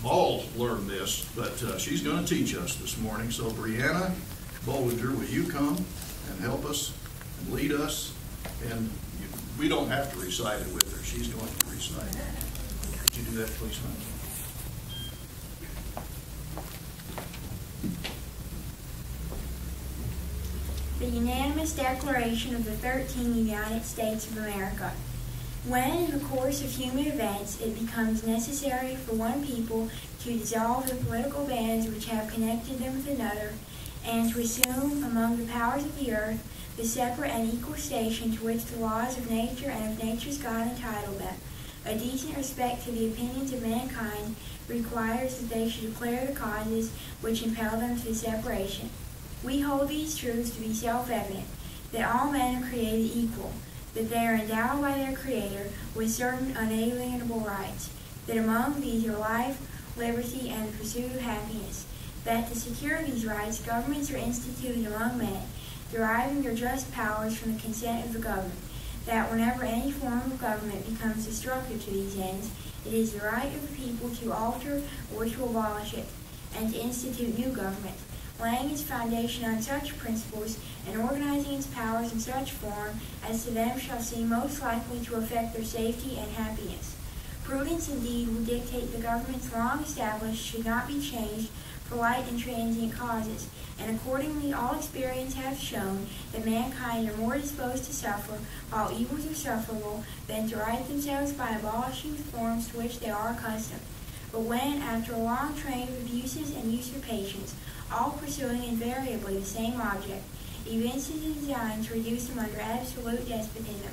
Ball learned this, but she's going to teach us this morning. So Brianna Bollinger, will you come and help us and lead us? And we don't have to recite it with her. She's going to recite it. Could you do that, please, honey? The unanimous declaration of the 13 United States of America. When, in the course of human events, it becomes necessary for one people to dissolve the political bands which have connected them with another, and to assume among the powers of the earth the separate and equal station to which the laws of nature and of nature's God entitle them, a decent respect to the opinions of mankind requires that they should declare the causes which impel them to the separation. We hold these truths to be self-evident, that all men are created equal, that they are endowed by their Creator with certain unalienable rights, that among these are life, liberty, and the pursuit of happiness, that to secure these rights governments are instituted among men, deriving their just powers from the consent of the governed, that whenever any form of government becomes destructive to these ends, it is the right of the people to alter or to abolish it, and to institute new government, laying its foundation on such principles and organizing its powers in such form as to them shall seem most likely to affect their safety and happiness. Prudence indeed will dictate the governments long established should not be changed for light and transient causes, and accordingly all experience hath shown that mankind are more disposed to suffer while evils are sufferable than to right themselves by abolishing the forms to which they are accustomed. But when, after a long train of abuses and usurpations, all pursuing invariably the same object, evinces a design to reduce them under absolute despotism,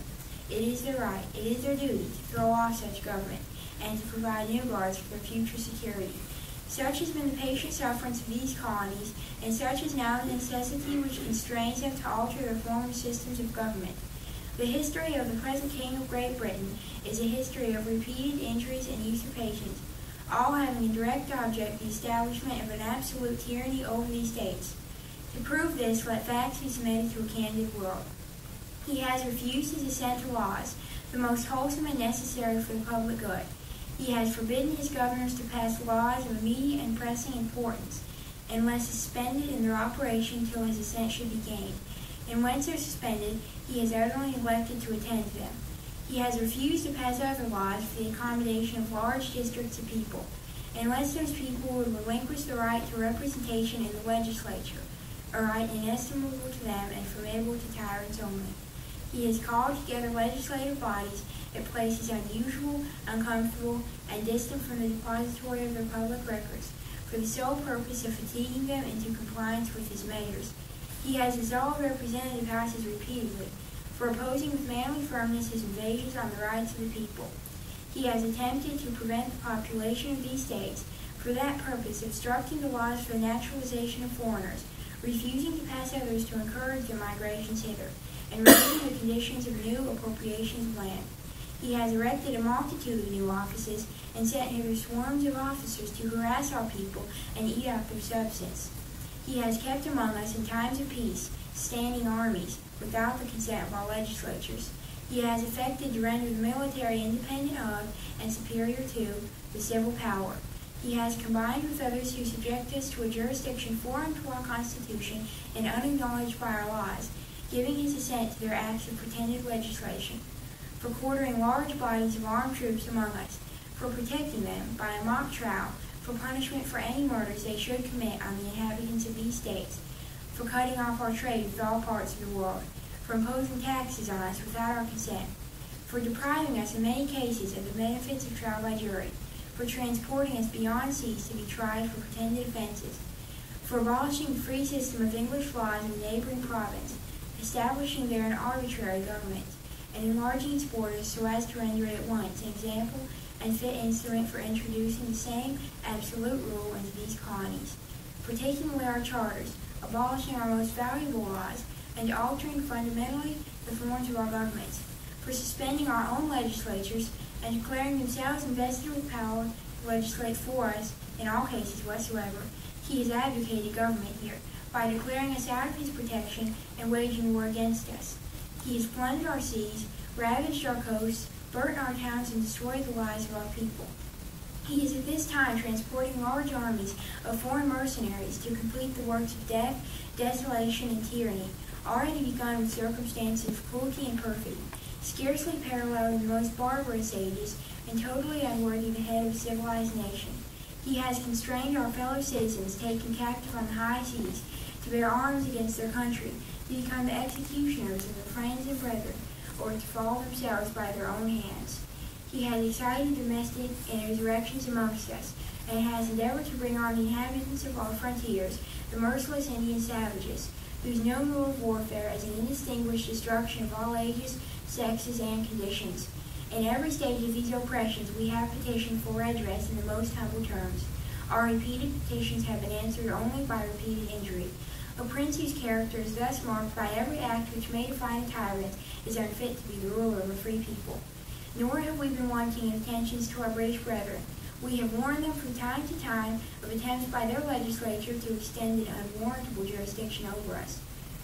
it is their right, it is their duty to throw off such government, and to provide new guards for their future security. Such has been the patient sufferance of these colonies, and such is now the necessity which constrains them to alter their former systems of government. The history of the present King of Great Britain is a history of repeated injuries and usurpations, all having a direct object the establishment of an absolute tyranny over these states. To prove this, let facts be submitted to a candid world. He has refused his assent to laws, the most wholesome and necessary for the public good. He has forbidden his governors to pass laws of immediate and pressing importance, unless suspended in their operation till his assent should be gained. And when so suspended, he has utterly neglected to attend to them. He has refused to pass other laws for the accommodation of large districts of people, unless those people would relinquish the right to representation in the legislature, a right inestimable to them and formidable to tyrants only. He has called together legislative bodies at places unusual, uncomfortable, and distant from the depository of their public records, for the sole purpose of fatiguing them into compliance with his measures. He has dissolved representative houses repeatedly, for opposing with manly firmness his invasions on the rights of the people. He has attempted to prevent the population of these states, for that purpose obstructing the laws for the naturalization of foreigners, refusing to pass others to encourage their migrations hither, and raising the conditions of new appropriations of land. He has erected a multitude of new offices, and sent hither swarms of officers to harass our people and eat out their substance. He has kept among us in times of peace standing armies, without the consent of our legislatures. He has effected to render the military independent of, and superior to, the civil power. He has combined with others who subject us to a jurisdiction foreign to our Constitution and unacknowledged by our laws, giving his assent to their acts of pretended legislation, for quartering large bodies of armed troops among us, for protecting them by a mock trial, for punishment for any murders they should commit on the inhabitants of these states, for cutting off our trade with all parts of the world, for imposing taxes on us without our consent, for depriving us in many cases of the benefits of trial by jury, for transporting us beyond seas to be tried for pretended offenses, for abolishing the free system of English laws in the neighboring province, establishing there an arbitrary government, and enlarging its borders so as to render it at once an example and fit instrument for introducing the same absolute rule into these colonies, for taking away our charters, abolishing our most valuable laws, and altering fundamentally the forms of our governments, for suspending our own legislatures and declaring themselves invested with power to legislate for us in all cases whatsoever. He has advocated government here by declaring us out of his protection and waging war against us. He has plundered our seas, ravaged our coasts, burnt our towns, and destroyed the lives of our people. He is at this time transporting large armies of foreign mercenaries to complete the works of death, desolation, and tyranny, already begun with circumstances of cruelty and perfidy, scarcely paralleled in the most barbarous ages, and totally unworthy the head of a civilized nation. He has constrained our fellow citizens taken captive on the high seas to bear arms against their country, to become the executioners of their friends and brethren, or to fall themselves by their own hands. He has excited domestic insurrections amongst us, and has endeavored to bring on the inhabitants of our frontiers the merciless Indian savages, whose known rule of warfare is an indistinguished destruction of all ages, sexes, and conditions. In every stage of these oppressions we have petitioned for redress in the most humble terms. Our repeated petitions have been answered only by repeated injury. A prince whose character is thus marked by every act which may define a tyrant is unfit to be the ruler of a free people. Nor have we been wanting in attentions to our British brethren. We have warned them from time to time of attempts by their legislature to extend an unwarrantable jurisdiction over us.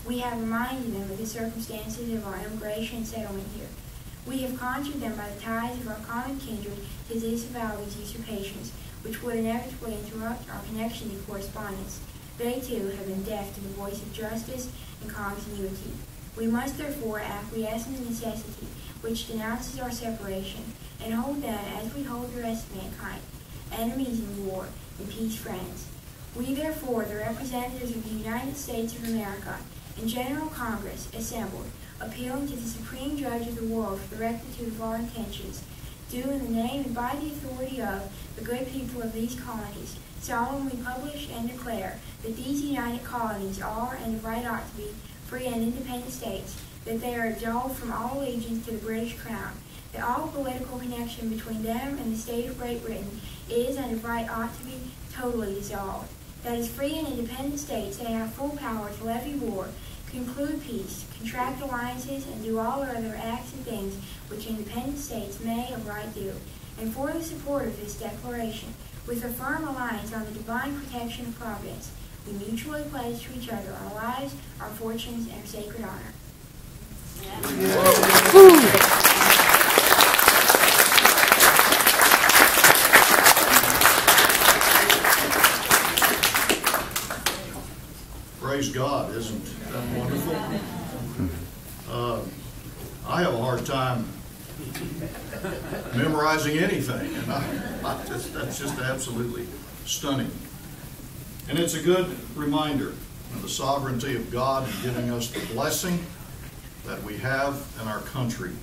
We have reminded them of the circumstances of our immigration and settlement here. We have conjured them by the ties of our common kindred to disavow these usurpations, which would inevitably interrupt our connection and correspondence. They, too, have been deaf to the voice of justice and continuity. We must, therefore, acquiesce in the necessity which denounces our separation, and hold them as we hold the rest of mankind, enemies in war, and peace friends. We, therefore, the representatives of the United States of America, in General Congress, assembled, appealing to the Supreme Judge of the world for the rectitude of our intentions, do in the name and by the authority of the good people of these colonies, solemnly publish and declare that these united colonies are and of right ought to be free and independent states, that they are absolved from all allegiance to the British Crown, that all political connection between them and the state of Great Britain is and of right ought to be totally dissolved, that as free and independent states they have full power to levy war, conclude peace, contract alliances, and do all other acts and things which independent states may of right do. And for the support of this declaration, with a firm reliance on the divine protection of Providence, we mutually pledge to each other our lives, our fortunes, and our sacred honor. Praise God, isn't that wonderful? I have a hard time memorizing anything, and that's just absolutely stunning. And it's a good reminder of the sovereignty of God in giving us the blessing that we have in our country.